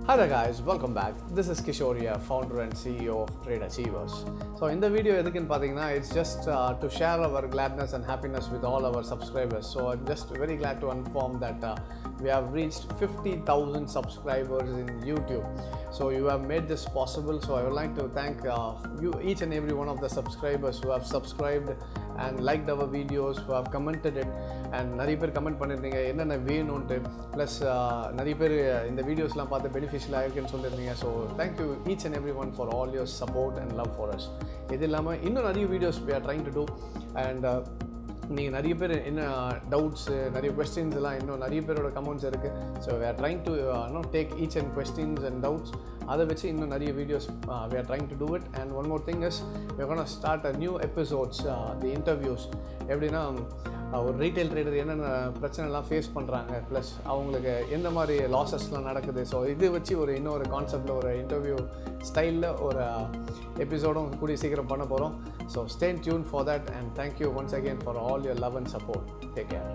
Hi there guys, welcome back. This is Kishore here, founder and CEO of Trade Achievers. So in the video, it's just to share our gladness and happiness with all our subscribers. So I'm just very glad to inform that we have reached 50,000 subscribers in YouTube. So you have made this possible. So I would like to thank you, each and every one of the subscribers who have subscribed and liked our videos, who have commented it, and நிறைய பேர் comment பண்ணிருந்தீங்க என்னென்ன வேணும்னு plus நிறைய பேர் இந்த வீடியோஸ்லாம் பார்த்து பெனிஃபிஷியலாக இருக்குன்னு சொல்லியிருந்தீங்க. So thank you each and every one for all your support and love for us. இது இல்லாமல் இன்னும் நிறைய videos we are trying to do and நீங்கள் நிறைய பேர் என்ன டவுட்ஸு நிறைய கொஸ்டின்ஸ் எல்லாம் இன்னும் நிறைய பேரோட கமெண்ட்ஸ் இருக்குது. So we are trying to take each and questions and doubts. அதை வச்சு இன்னும் நிறைய videos we are trying to do it. And one more thing is we are going to start a new episodes, the interviews. எப்படின்னா ஒரு retail trader என்னென்ன பிரச்சனைலாம் face பண்ணுறாங்க, plus அவங்களுக்கு எந்த மாதிரி லாஸஸ்லாம் நடக்குது. ஸோ இது வச்சு இன்னொரு கான்செப்டில் ஒரு இன்டர்வியூ ஸ்டைலில் ஒரு எபிசோடும் கூடிய சீக்கிரம் பண்ண போகிறோம். So stay tuned for that and thank you once again for all your love and support. Take care.